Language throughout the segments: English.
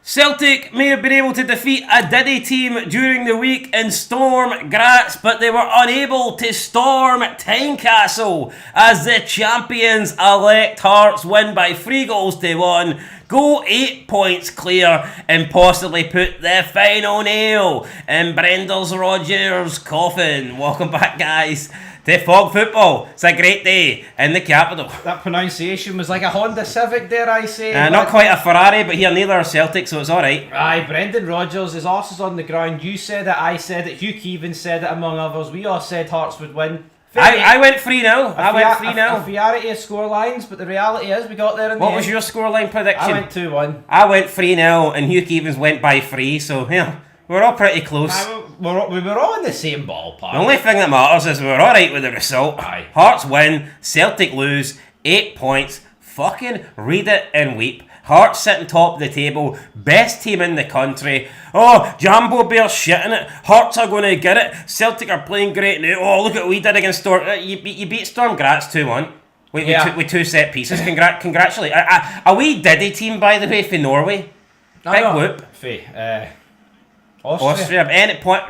Celtic may have been able to defeat a Diddy team during the week and storm Graz, but they were unable to storm Tynecastle as the champions-elect Hearts win by 3-1, go 8 points clear and possibly put the final nail in Brendan Rodgers' coffin. Welcome back, guys, to Fog Football. It's a great day in the capital. That pronunciation was like a Honda Civic, dare I say. Not quite a Ferrari, but here neither are Celtic, so it's alright. Aye, Brendan Rodgers, his arse is on the ground. You said it, I said it, Hugh Keevan said it, among others. We all said Hearts would win. I went 3-0. I went 3-0. A variety of score lines, but the reality is we got there in the end. What was your scoreline prediction? I went 2-1. I went 3-0 and Hugh Keevans went by 3, so yeah, we're all pretty close. We were all in the same ballpark. The only thing that matters is we're alright with the result. Aye. Hearts win, Celtic lose, 8 points. Fucking read it and weep. Hearts sitting top of the table, best team in the country. Oh, Jambos bear shitting it. Hearts are going to get it. Celtic are playing great now. Oh, look at what we did against Storm. You beat Storm Graz 2-1. With two set pieces. Congratulations. A wee Diddy team, by the way, for Norway. Big whoop. Austria. Any point,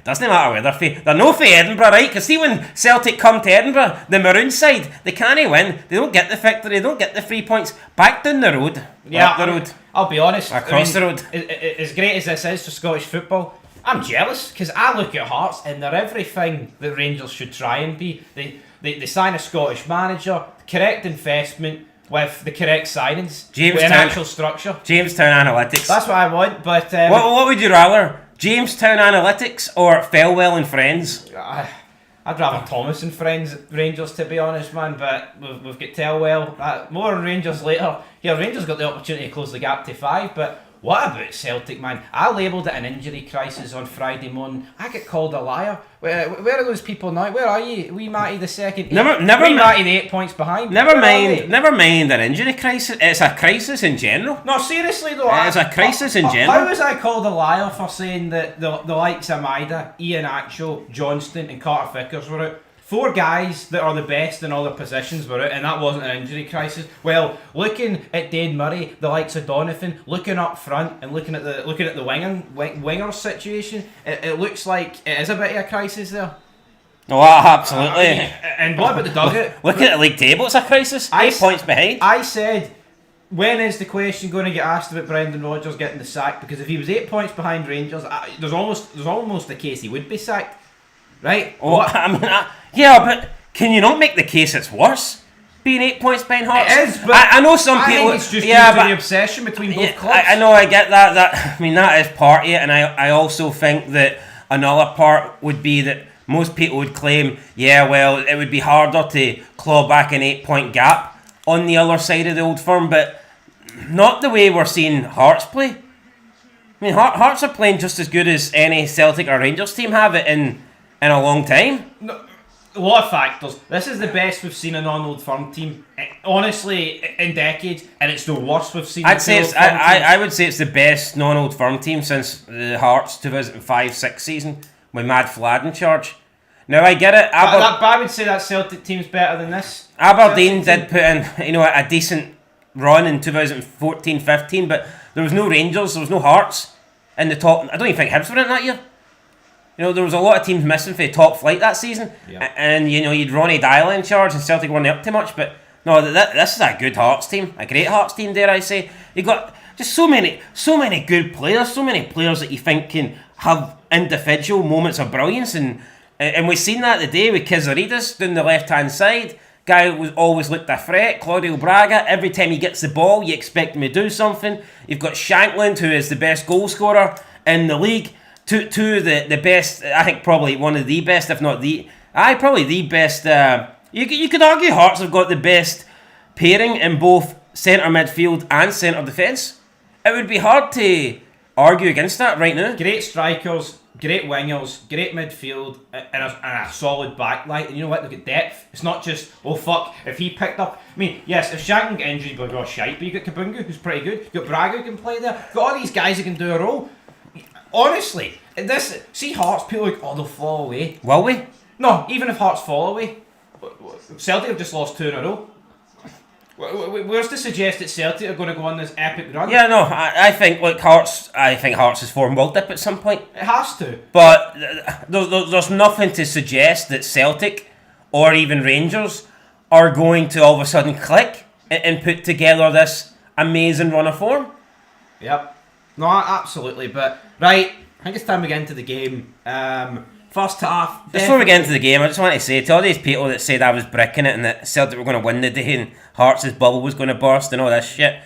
doesn't matter where they're for. They're no for Edinburgh, right? Because see, when Celtic come to Edinburgh, the Maroon side, they can't win. They don't get the victory. They don't get the 3 points. Back down the road. Yeah, up the road. I'll be honest. Across the road. As great as this is for Scottish football, I'm jealous because I look at Hearts and they're everything that Rangers should try and be. They sign a Scottish manager, correct investment, with the correct signings, with an actual structure. Jamestown Analytics. That's what I want, but... what would you rather? Jamestown Analytics or Felwell and Friends? I'd rather Thomas and Friends Rangers, to be honest, man, but we've got Telwell. More on Rangers later. Yeah, Rangers got the opportunity to close the gap to 5, but what about Celtic, man? I labelled it an injury crisis on Friday morning. I get called a liar. Where are those people now? Where are you? Wee Matty the second. Never Matty the 8 points behind. Never mind an injury crisis. It's a crisis in general. No, seriously though. It's a crisis in general. How was I called a liar for saying that the likes of Maida, Ian Atchell, Johnston and Carter Vickers were out? 4 guys that are the best in all their positions were out, and that wasn't an injury crisis. Well, looking at Dade Murray, the likes of Donovan, looking up front and looking at the winger situation, it looks like it is a bit of a crisis there. Oh, absolutely. And what about the dugout? Look at the league table, it's a crisis. 8 points behind. I said, when is the question going to get asked about Brendan Rodgers getting the sack? Because if he was 8 points behind Rangers, there's almost a case he would be sacked. Right? Oh, yeah, but can you not make the case it's worse? Being 8 points behind Hearts? It is, but I know some people... I think it's just due to the obsession between both clubs. I know, I get that. That is part of it, and I also think that another part would be that most people would claim, yeah, well, it would be harder to claw back an 8 point gap on the other side of the Old Firm, but not the way we're seeing Hearts play. I mean, Hearts are playing just as good as any Celtic or Rangers team have it in a long time. No, a lot of factors. This is the best we've seen a non-Old Firm team, honestly, in decades, and it's the worst we've seen. I would say it's the best non-Old Firm team since the Hearts 2005-06 season with Mad Flad in charge. Now I get it. I would say that Celtic team's better than this. Aberdeen did put in, a decent run in 2014-15, but there was no Rangers, there was no Hearts in the top. I don't even think Hibs were in that year. There was a lot of teams missing for the top flight that season, and you'd Ronnie Dyla in charge, and Celtic weren't up too much. But no, this is a good Hearts team, a great Hearts team, dare I say. You got just so many good players, so many players that you think can have individual moments of brilliance, and we've seen that today with Kizarides down the left hand side. Guy who always looked a threat. Claudio Braga, every time he gets the ball, you expect him to do something. You've got Shankland, who is the best goal scorer in the league. Two of the best, I think probably one of the best, if not probably the best. You could argue Hearts have got the best pairing in both centre midfield and centre defence. It would be hard to argue against that right now. Great strikers, great wingers, great midfield, and a solid back line. And you know what? Look at depth. It's not just, oh fuck, if he picked up. I mean, yes, if Shankland get injured, we'll go shite, but you got Kabungu, who's pretty good. You got Braga who can play there. You've got all these guys who can do a role. Honestly, see Hearts, people are like, oh, they'll fall away. Will we? No, even if Hearts fall away, Celtic have just lost 2 in a row. Where's to suggest that Celtic are going to go on this epic run? Yeah, no, I think Hearts' form will dip at some point. It has to. But there's nothing to suggest that Celtic or even Rangers are going to all of a sudden click and put together this amazing run of form. Yep. No, absolutely. But, right, I think it's time we get into the game. First half. Before we get into the game, I just want to say to all these people that said I was bricking it and that Celtic were going to win the day and Hearts' bubble was going to burst and all this shit,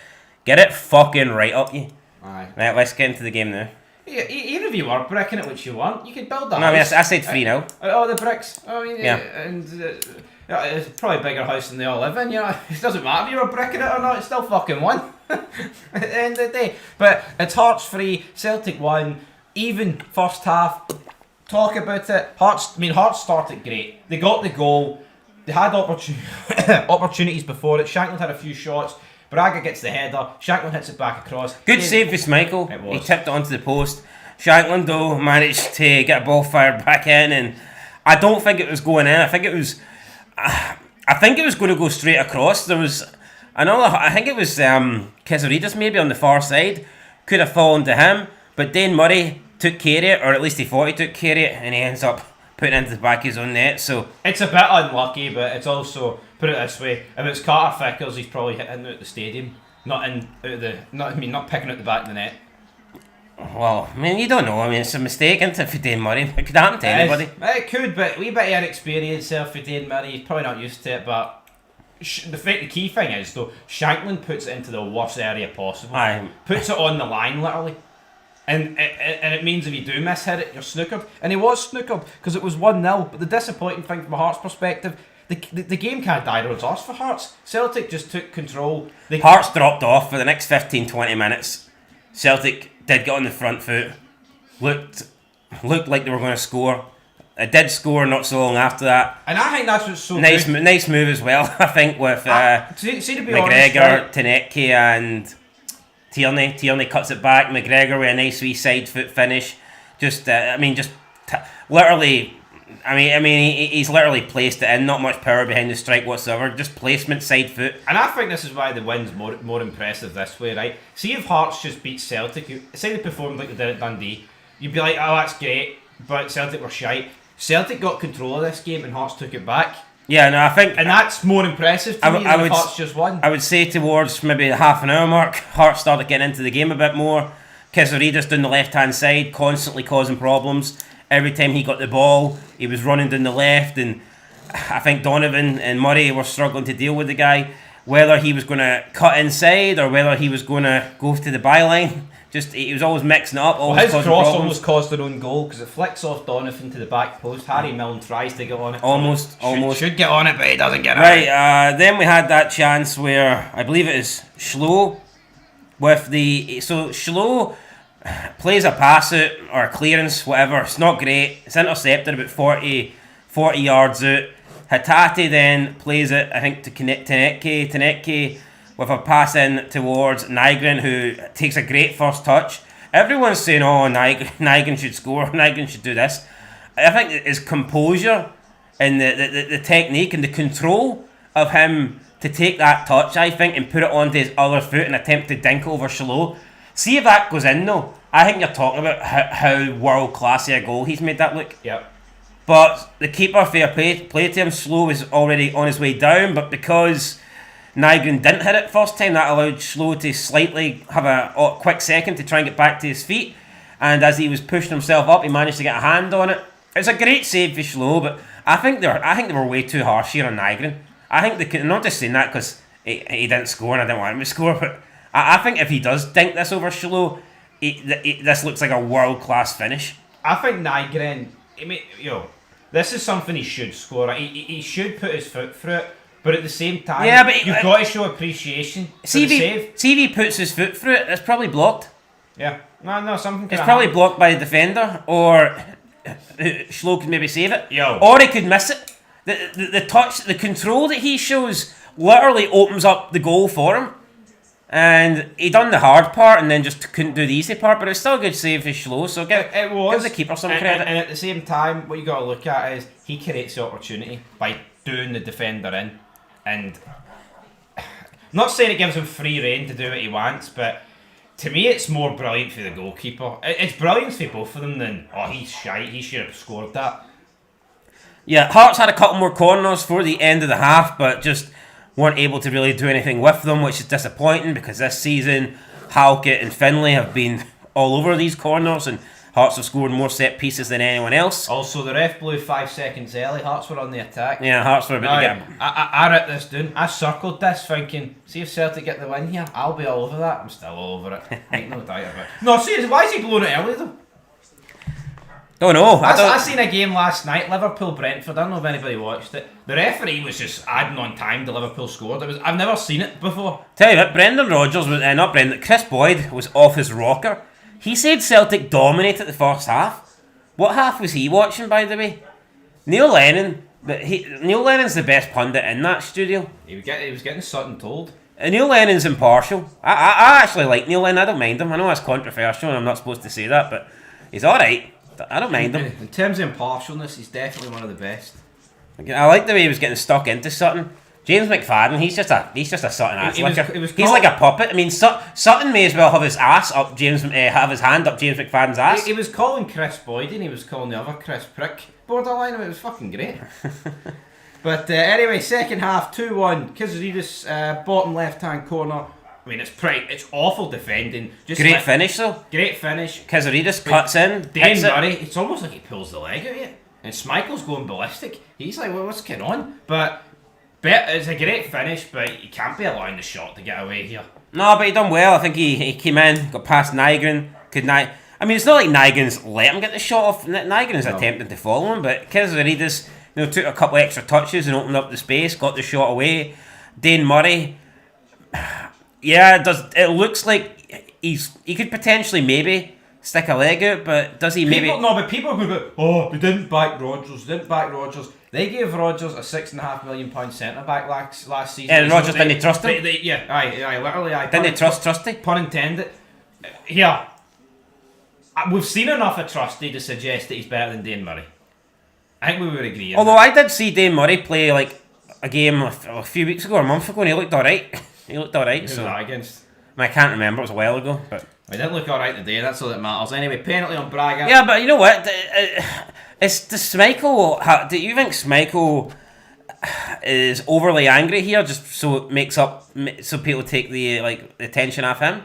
get it fucking right up you. Aye. Right, let's get into the game now. Yeah, even if you were bricking it, which you want, you could build that. No, I mean, I said 3-0. Oh, the bricks. I mean, yeah. And it's probably a bigger house than they all live in. You know, it doesn't matter if you were bricking it or not. It's still fucking won at the end of the day. But it's Hearts 3, Celtic 1. Even first half. Talk about it. Hearts started great. They got the goal. They had opportunities before it. Shankland had a few shots. Braga gets the header. Shankland hits it back across. Good save for Schmeichel. He tipped it onto the post. Shankland though managed to get a ball fired back in, and I don't think it was going in. I think it was going to go straight across. There was another. I think it was Kesaridas maybe on the far side. Could have fallen to him, but Dane Murray took care of it, or at least he thought he took care of it, and he ends up putting it into the back of his own net. So it's a bit unlucky, but it's also, put it this way, if it's Carter Vickers, he's probably hitting out the stadium, not picking out the back of the net. Well, I mean, you don't know. I mean, it's a mistake, isn't it, for Dane Murray? It could happen to anybody. It could, but a wee bit of inexperience there for Dane Murray. He's probably not used to it, but the key thing is, though, Shankland puts it into the worst area possible. Aye. Puts it on the line, literally. And it means if you do miss hit it, you're snookered. And he was snookered because it was 1-0. But the disappointing thing from a Hearts perspective, the game can't die to us for Hearts. Celtic just took control. Hearts dropped off for the next 15-20 minutes. Celtic did get on the front foot. Looked like they were going to score. It did score not so long after that. And I think that's what's so nice good. Nice move as well, I think, with see, to be McGregor, honest, right? Taneke and Tierney. Tierney cuts it back. McGregor with a nice wee side foot finish. He's literally placed it in. Not much power behind the strike whatsoever. Just placement, side foot. And I think this is why the win's more impressive this way, right? See if Hearts just beat Celtic. Say they performed like they did at Dundee. You'd be like, oh, that's great. But Celtic were shite. Celtic got control of this game and Hearts took it back. Yeah, no, I think... And that's more impressive to me than if Hearts just won. I would say towards maybe the half an hour mark, Hearts started getting into the game a bit more. Kesaridas down the left-hand side, constantly causing problems. Every time he got the ball, he was running down the left, and I think Donovan and Murray were struggling to deal with the guy. Whether he was going to cut inside or whether he was going to go to the byline, he was always mixing it up. His cross almost caused their own goal because it flicks off Donovan to the back post. Harry Milne tries to get on it. Almost. Should get on it, but he doesn't get on it. Right, then we had that chance where I believe it is Schlow Schlow plays a pass out or a clearance, whatever. It's not great. It's intercepted about 40 yards out. Hatate then plays it, I think, to Taneke. Taneke with a pass in towards Nygren, who takes a great first touch. Everyone's saying, oh, Nygren should score, Nygren should do this. I think his composure and the technique and the control of him to take that touch, I think, and put it onto his other foot and attempt to dink over Schlow. See if that goes in, though. I think you're talking about how world-class a goal he's made that look. Yep. But the keeper, fair play to him. Schlow is already on his way down, but because Nygren didn't hit it first time, that allowed Schlow to slightly have a quick second to try and get back to his feet. And as he was pushing himself up, he managed to get a hand on it. It's a great save for Schlow, but I think they were way too harsh here on Nygren. I think they could, not just saying that because he didn't score and I didn't want him to score, but I think if he does dink this over Schlow, this looks like a world-class finish. I think Nygren, this is something he should score. He should put his foot through it, but at the same time, you've got to show appreciation for the save. See if he puts his foot through it, it's probably blocked. Yeah, no, something. It's probably blocked by the defender, or Schlow could maybe save it, Yo. Or he could miss it. The touch, the control that he shows literally opens up the goal for him. And he done the hard part and then just couldn't do the easy part, but it's still a good save for Schlow, so give the keeper some credit. And at the same time, what you got to look at is he creates the opportunity by doing the defender in. And not saying it gives him free rein to do what he wants, but to me it's more brilliant for the goalkeeper. It's brilliant for both of them than, oh, he's shite, he should have scored that. Yeah, Hearts had a couple more corners for the end of the half, but just weren't able to really do anything with them, which is disappointing because this season Halkett and Finlay have been all over these corners, and Hearts have scored more set pieces than anyone else. Also, the ref blew 5 seconds early. Hearts were on the attack. Yeah, Hearts were about to get... I wrote this down. I circled this thinking, see if Celtic get the win here. I'll be all over that. I'm still all over it. Ain't no doubt about it. No, seriously, why is he blowing it early though? Don't know. I seen a game last night, Liverpool-Brentford. I don't know if anybody watched it. The referee was just adding on time till Liverpool scored. I've never seen it before. Tell you what, Brendan Rodgers was Chris Boyd was off his rocker. He said Celtic dominated the first half. What half was he watching, by the way? Neil Lennon. Neil Lennon's the best pundit in that studio. He was getting something told. Neil Lennon's impartial. I actually like Neil Lennon. I don't mind him. I know that's controversial and I'm not supposed to say that, but he's alright. I don't mind him. In terms of impartialness, he's definitely one of the best. I like the way he was getting stuck into Sutton. James McFadden, he's just a Sutton ass licker. He's like a puppet. I mean, Sutton may as well have his ass up have his hand up James McFadden's ass. He was calling Chris Boyd and he was calling the other Chris Prick borderline. It was fucking great. But anyway, second half 2-1. Kizarides, bottom left hand corner. I mean, it's awful defending. Great finish though. Great finish. Kizarides cuts in. Dane Murray, it's almost like he pulls the leg out of it. And Schmeichel's going ballistic. He's like, well, what's going on? But it's a great finish, but you can't be allowing the shot to get away here. No, but he done well. I think he came in, got past Nygren. I mean, it's not like Nygren's let him get the shot off. Nygren's attempting to follow him, but Kizarides, took a couple extra touches and opened up the space, got the shot away. Dane Murray, yeah, it looks like he could potentially maybe stick a leg out, but does he maybe... No, but people are going to go, oh, they didn't back Rodgers. They gave Rodgers a £6.5 million centre-back last season. And Rodgers didn't trust him? Literally. Didn't they trust Trusty? Pun intended. Yeah. We've seen enough of Trusty to suggest that he's better than Dane Murray. I think we would agree. Although I did see Dane Murray play like a game a few weeks ago or a month ago and he looked alright. Who was that against? I can't remember, it was a while ago. But he didn't look alright today, that's all that matters. Anyway, penalty on Braga. Yeah, but you know what? Do you think Schmeichel is overly angry here just so it makes up, so people take the attention off him?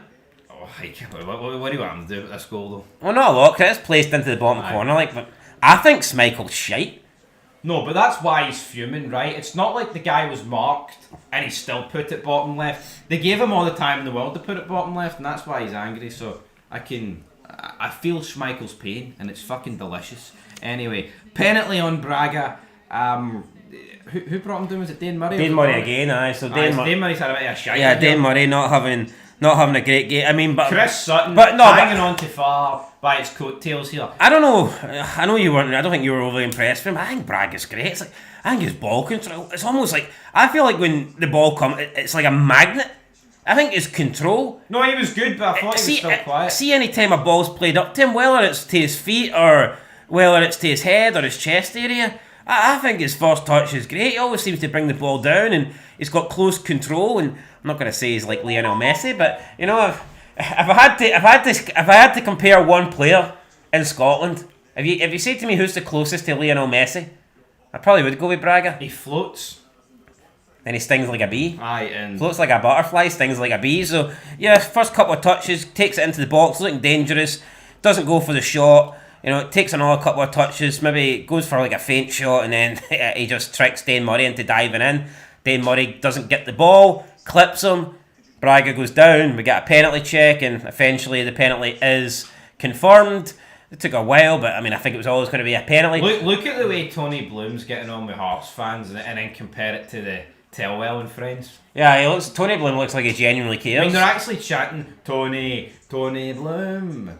Oh, what do you want him to do with this goal though? Well, not a lot, because it's placed into the bottom corner. But I think Schmeichel's shite. No, but that's why he's fuming, right? It's not like the guy was marked and he still put it bottom left. They gave him all the time in the world to put it bottom left, and that's why he's angry. So I feel Schmeichel's pain, and it's fucking delicious. Anyway, penalty on Braga. Who brought him down? Was it Dane Murray? Dane Murray again, aye. So Dane Murray's had a bit of a shite. Yeah, Dane Murray not having a great game. I mean, but Chris Sutton hanging on to far by his coattails here. I don't know. I know you weren't. I don't think you were overly impressed with him. I think Braga's great. It's like, I think his ball control. It's almost like, I feel like when the ball comes, it's like a magnet. I think his control. No, he was good, but I thought he was still quiet. See, any time a ball's played up to him, whether it's to his feet or whether it's to his head or his chest area, I think his first touch is great. He always seems to bring the ball down, and he's got close control. And I'm not going to say he's like Lionel Messi, but if I had to compare one player in Scotland, if you say to me who's the closest to Lionel Messi, I probably would go with Braga. He floats. And he stings like a bee. Aye, and floats like a butterfly, stings like a bee. So yeah, first couple of touches, takes it into the box, looking dangerous, doesn't go for the shot. It takes another couple of touches, maybe goes for like a feint shot, and then he just tricks Dane Murray into diving in. Dane Murray doesn't get the ball, clips him, Braga goes down, we get a penalty check, and eventually the penalty is confirmed. It took a while, but I mean, I think it was always going to be a penalty. Look at the way Tony Bloom's getting on with Hearts fans, and then compare it to the Tellwell and friends. Yeah, Tony Bloom looks like he genuinely cares. I mean, they're actually chanting Tony Bloom.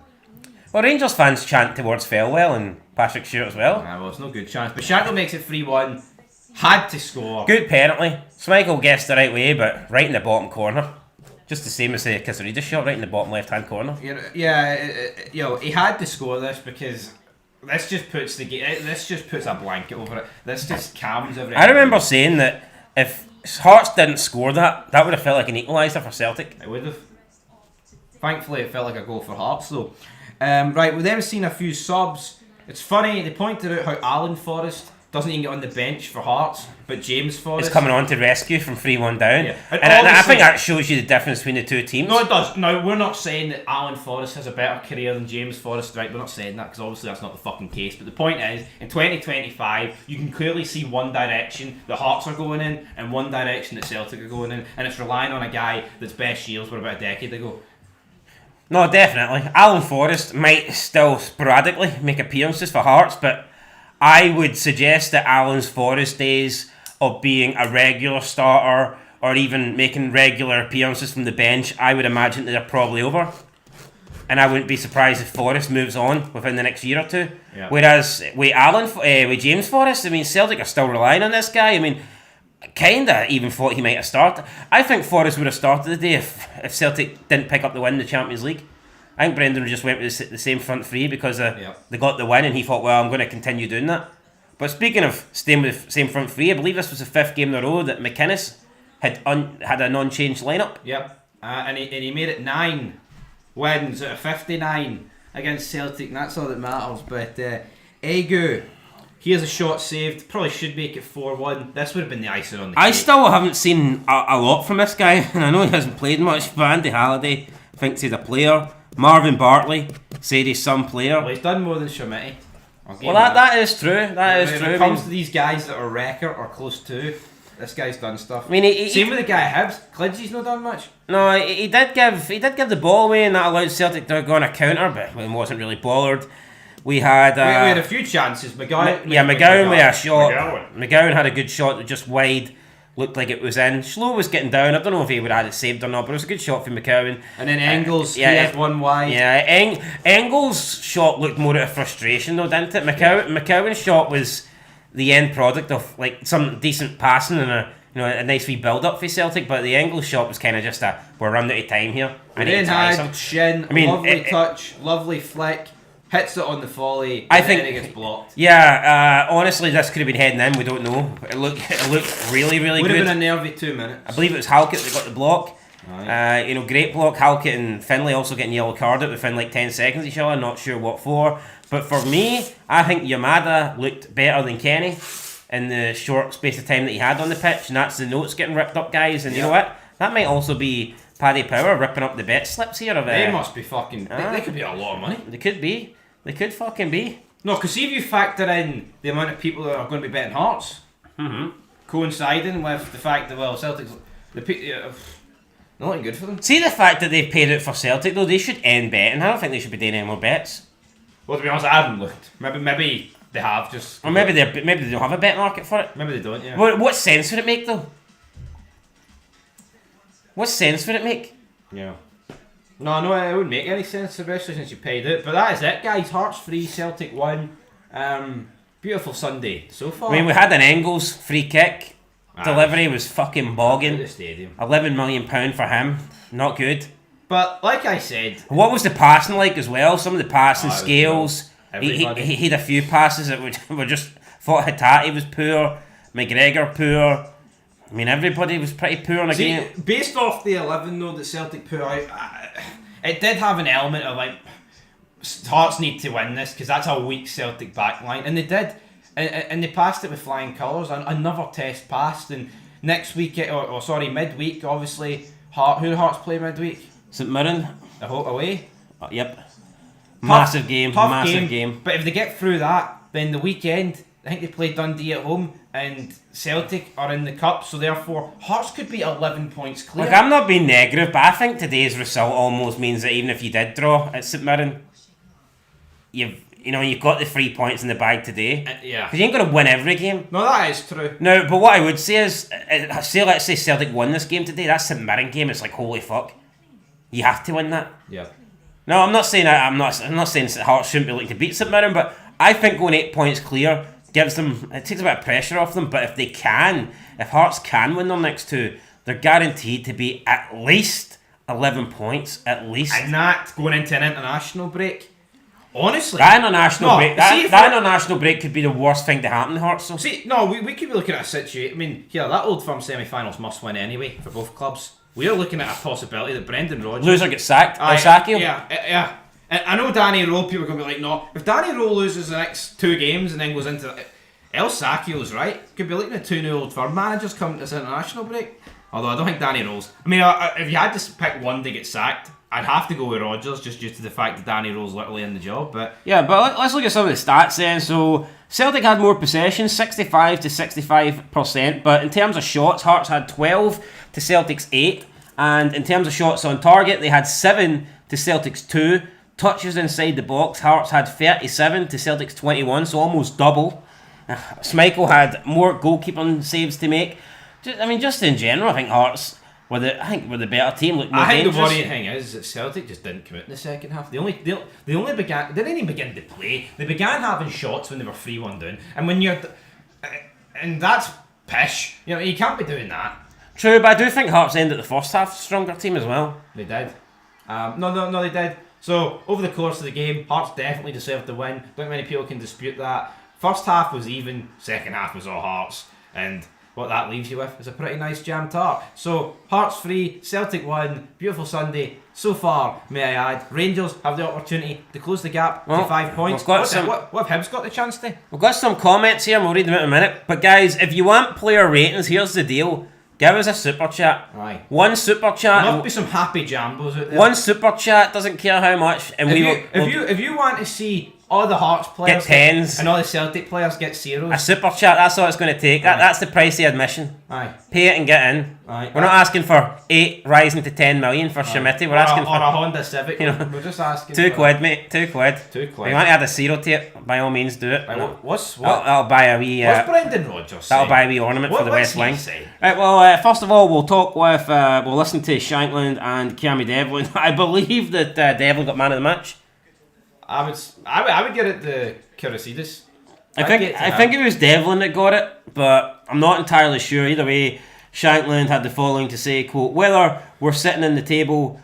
Well, Rangers fans chant towards Thelwell and Patrick Stewart as well. Well, it's no good chance. But Shackle makes it 3-1. Had to score. Good penalty. Schmeichel guessed the right way, but right in the bottom corner. Just the same as the Kizarides shot, right in the bottom left-hand corner. Yeah, he had to score this because this just puts a blanket over it. This just calms everything. I remember saying that if Hearts didn't score that. That would have felt like an equaliser for Celtic. It would have. Thankfully, it felt like a goal for Hearts, though. Right, we've then seen a few subs. It's funny, they pointed out how Alan Forrest doesn't even get on the bench for Hearts, but James Forrest is coming on to rescue from 3-1 down. Yeah. And I think that shows you the difference between the two teams. No, it does. Now, we're not saying that Alan Forrest has a better career than James Forrest, right? We're not saying that because obviously that's not the fucking case. But the point is, in 2025, you can clearly see one direction the Hearts are going in and one direction that Celtic are going in, and it's relying on a guy that's best years were about a decade ago. No, definitely. Alan Forrest might still sporadically make appearances for Hearts, but I would suggest that Alan's Forrest days of being a regular starter or even making regular appearances from the bench, I would imagine they're probably over. And I wouldn't be surprised if Forrest moves on within the next year or two. Yeah. Whereas with James Forrest, I mean, Celtic are still relying on this guy. I mean, kinda even thought he might have started. I think Forrest would have started the day if Celtic didn't pick up the win in the Champions League. I think Brendan just went with the same front three because they got the win and he thought, well, I'm going to continue doing that. But speaking of staying with the same front three, I believe this was the 5th game in a row that McInnes had a non-changed lineup. Yep, and he made it 9 wins out of 59 against Celtic, and that's all that matters. But Egu, he has a shot saved, probably should make it 4-1. This would have been the icing on the cake. I still haven't seen a lot from this guy, and I know he hasn't played much, but Andy Halliday thinks he's a player. Marvin Bartley said he's some player. Well, he's done more than Shamiti. Well, that is true. That is true. When it comes to these guys that are record or close to, this guy's done stuff. I mean, same with the guy at Hibs. Clincy's not done much. No, he did give the ball away, and that allowed Celtic to go on a counter, but it wasn't really bothered. We had a few chances. McGowan with a shot. McGowan had a good shot that just wide. Looked like it was in. Schlo was getting down. I don't know if he would have had it saved or not, but it was a good shot from McCowan. And then Engels, he had one wide. Yeah, Engels' shot looked more out of frustration though, didn't it? McCowan's shot was the end product of like some decent passing and a nice wee build up for Celtic, but the Engels shot was kind of just we're running out of time here. Shin, lovely touch, lovely flick. Hits it on the volley. I think it gets blocked. Yeah, honestly, this could have been heading in. We don't know. It looked really, really good. Would have been a nervy 2 minutes. I believe it was Halkett that got the block. Great block. Halkett and Finlay also getting yellow carded within like 10 seconds each other. Not sure what for. But for me, I think Yamada looked better than Kenny in the short space of time that he had on the pitch, and that's the notes getting ripped up, guys. And you know what? That might also be Paddy Power ripping up the bet slips here. They must be fucking. They could be a lot of money. They could be. They could fucking be. No, because see if you factor in the amount of people that are going to be betting Hearts, coinciding with the fact that Celtic's not looking good for them. See the fact that they've paid out for Celtic though, they should end betting. I don't think they should be doing any more bets. Well, to be honest, I haven't looked. Maybe they have just. Or maybe they don't have a bet market for it. Maybe they don't. Yeah. What sense would it make though? What sense would it make? Yeah. No, it wouldn't make any sense, especially since you paid it. But that is it, guys. Hearts 3, Celtic 1. Beautiful Sunday so far. I mean, we had an Engels free kick. Delivery was fucking bogging. The stadium. £11 million for him. Not good. But like I said, what was the passing like as well? Some of the passing scales. He had a few passes that were just thought Hatate was poor. McGregor poor. I mean, everybody was pretty poor in the game. Based off the 11 though that Celtic put out, it did have an element of like Hearts need to win this because that's a weak Celtic backline, and they did, and they passed it with flying colours. Another test passed, and next week, midweek, obviously, who do Hearts play midweek? St Mirren. Away. Yep. Massive game. But if they get through that, then the weekend, I think they play Dundee at home, and Celtic are in the cup, so therefore Hearts could be 11 points clear. Look, I'm not being negative, but I think today's result almost means that even if you did draw at St Mirren, you've got the 3 points in the bag today. Yeah. Because you ain't going to win every game. No, that is true. No, but what I would say is, let's say Celtic won this game today, that St Mirren game, it's like, holy fuck. You have to win that. Yeah. No, I'm not saying that. I'm not saying that Hearts shouldn't be looking to beat St Mirren, but I think going 8 points clear gives them, it takes a bit of pressure off them. But if Hearts can win their next two, they're guaranteed to be at least 11 points, at least. And that going into an international break. Honestly, that international break. see, That international break could be the worst thing to happen to Hearts. So. See, we could be looking at a situation. I mean, that Old Firm semi-finals must win anyway for both clubs. We are looking at a possibility that Brendan Rodgers loser gets sacked. They'll sack him. Yeah. I know Danny Rowe. People are going to be like, no. If Danny Rowe loses the next 2 games and then goes into El Sacchio's right, could be looking at 2 new Old Firm managers coming to this international break. Although I don't think Danny Rowe's. I mean, if you had to pick one to get sacked, I'd have to go with Rodgers just due to the fact that Danny Rowe's literally in the job. But let's look at some of the stats then. So Celtic had more possession, 65 to 65%. But in terms of shots, Hearts had 12 to Celtic's 8. And in terms of shots on target, they had 7 to Celtic's 2. Touches inside the box, Hearts had 37 to Celtic's 21, so almost double. Schmeichel had more goalkeeping saves to make. Just in general, I think Hearts were the better team. Looked more dangerous. The worrying thing is that Celtic just didn't commit in the second half. They didn't even begin to play. They began having shots when they were 3-1 down, and that's pish. You can't be doing that. True, but I do think Hearts ended the first half stronger team as well. They did. No, they did. So over the course of the game, Hearts definitely deserved the win. Don't think many people can dispute that. First half was even. Second half was all Hearts, and what that leaves you with is a pretty nice jam tart. So, Hearts 3, Celtic 1, beautiful Sunday. So far, may I add, Rangers have the opportunity to close the gap to 5 points. What have Hibs got the chance to? We've got some comments here, and we'll read them in a minute. But guys, if you want player ratings, here's the deal. Give us a super chat. Aye. One super chat. There must be some happy Jambos out there. One super chat, doesn't care how much. And if you want to see all the Hearts players get 10s and all the Celtic players get 0s. A super chat, that's all it's going to take. That's the price of admission. Aye. Pay it and get in. Aye. We're not asking for 8 rising to 10 million for Shimity. We're asking for a Honda Civic. We're just asking £2, mate. £2. £2. If you want to add a 0 to it, by all means do it. Right, what? That'll buy a wee. What's Brendan Rodgers That'll buy a wee ornament for the West Wing. Say? Right. Well, first of all, we'll talk with. We'll listen to Shankland and Cammy Devlin. I believe that Devlin got man of the match. I would get it to Kyrgios. I think it was Devlin that got it, but I'm not entirely sure. Either way, Shankland had the following to say, quote, whether we're sitting in the table...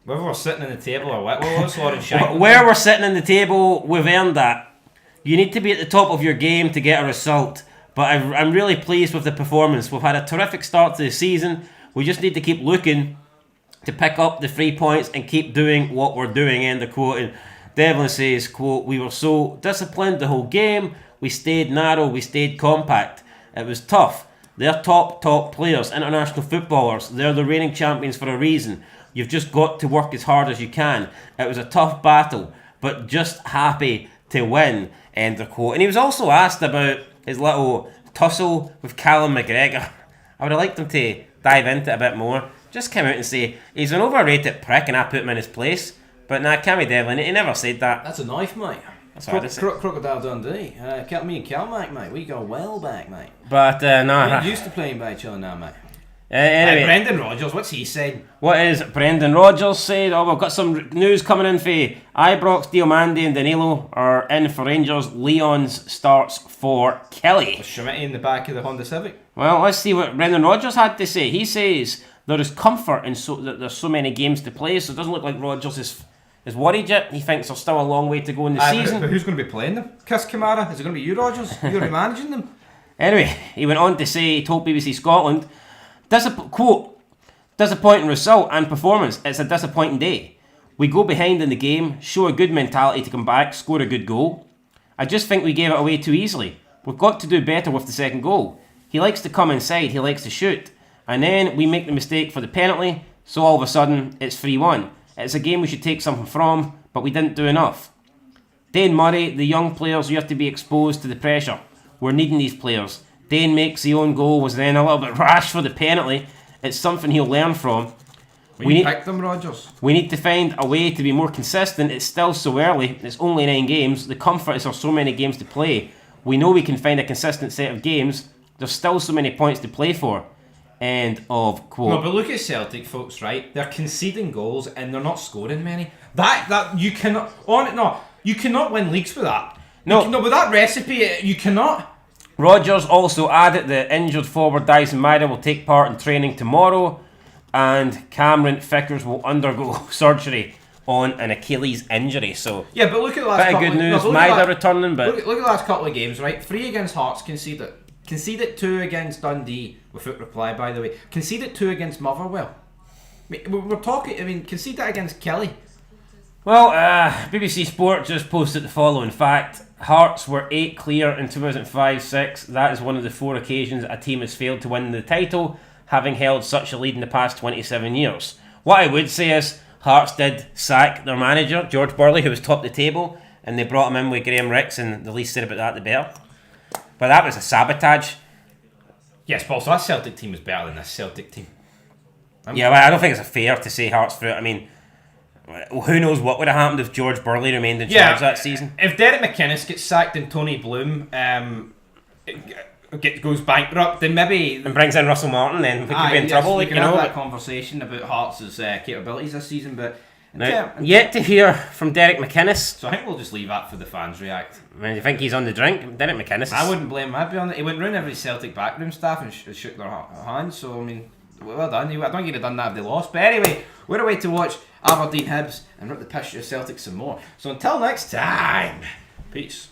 Whether we're sitting in the table or what? What's Lauren Shankland? Where we're sitting in the table, we've earned that. You need to be at the top of your game to get a result, but I'm really pleased with the performance. We've had a terrific start to the season. We just need to keep looking to pick up the 3 points and keep doing what we're doing, end of quote. And Devlin says, quote, we were so disciplined the whole game, we stayed narrow, we stayed compact. It was tough. They're top players, international footballers. They're the reigning champions for a reason. You've just got to work as hard as you can. It was a tough battle, but just happy to win, end of quote. And he was also asked about his little tussle with Callum McGregor. I would have liked him to dive into it a bit more. Just come out and say, he's an overrated prick and I put him in his place. But nah, Cammy Devlin, he never said that. That's a knife, mate. That's what I said. Crocodile Dundee. Me and Cal, mate. We go well back, mate. But, We're used to playing by each other now, mate. Anyway, Brendan Rodgers, what's he saying? What is Brendan Rodgers said? Oh, we've got some news coming in for Ibrox, Diomande and Danilo are in for Rangers. Leons starts for Kelly. Was Schmidt in the back of the Honda Civic? Well, let's see what Brendan Rodgers had to say. He says there is comfort in that there's so many games to play, so it doesn't look like Rodgers is worried yet. He thinks there's still a long way to go in the season. But who's going to be playing them? Chris Kamara? Is it going to be you, Rodgers? You're going to be managing them? Anyway, he went on to say, he told BBC Scotland, quote, disappointing result and performance. It's a disappointing day. We go behind in the game, show a good mentality to come back, score a good goal. I just think we gave it away too easily. We've got to do better with the second goal. He likes to come inside, he likes to shoot. And then we make the mistake for the penalty, so all of a sudden it's 3-1. It's a game we should take something from, but we didn't do enough. Dane Murray, the young players, you have to be exposed to the pressure. We're needing these players. Dane makes the own goal, was then a little bit rash for the penalty. It's something he'll learn from. We picked them, Rodgers. We need to find a way to be more consistent. It's still so early. It's only 9 games. The comfort is there's so many games to play. We know we can find a consistent set of games. There's still so many points to play for. End of quote. No, but look at Celtic, folks, right? They're conceding goals and they're not scoring many. That you cannot you cannot win leagues with that. No, with that recipe, you cannot. Rodgers also added that injured forward Dyson Maida will take part in training tomorrow and Cameron Vickers will undergo surgery. on an Achilles injury. So yeah, but look at the last bit of good news. Maida returning, but look at the last couple of games, right? 3 against Hearts, conceded 2 against Dundee without reply, by the way. Conceded 2 against Motherwell. We're talking. I mean, conceded against Kelly. Well, BBC Sport just posted the following fact. Hearts were 8 clear in 2005-06. That is one of the 4 occasions a team has failed to win the title, having held such a lead in the past 27 years. What I would say is, Hearts did sack their manager, George Burley, who was top of the table, and they brought him in with Graham Ricks, and the least said about that, the better. But that was a sabotage. Yes, but also that Celtic team is better than this Celtic team. Yeah, well, I don't think it's fair to say Hearts through it. I mean, who knows what would have happened if George Burley remained in charge that season. If Derek McInnes gets sacked and Tony Bloom goes bankrupt, then maybe... And brings in Russell Martin, then we could be in trouble. We can have that conversation about Hearts' capabilities this season, but... Now, yet to hear from Derek McInnes. So I think we'll just leave that for the fans react. I mean, you think he's on the drink? Derek McInnes. I wouldn't blame him. I'd be on it. He went round every Celtic backroom staff and shook their hands. So I mean, well done. I don't think he'd have done that if they lost. But anyway, we're away to watch Aberdeen Hibs and rip the piss out of Celtic some more. So until next time, peace.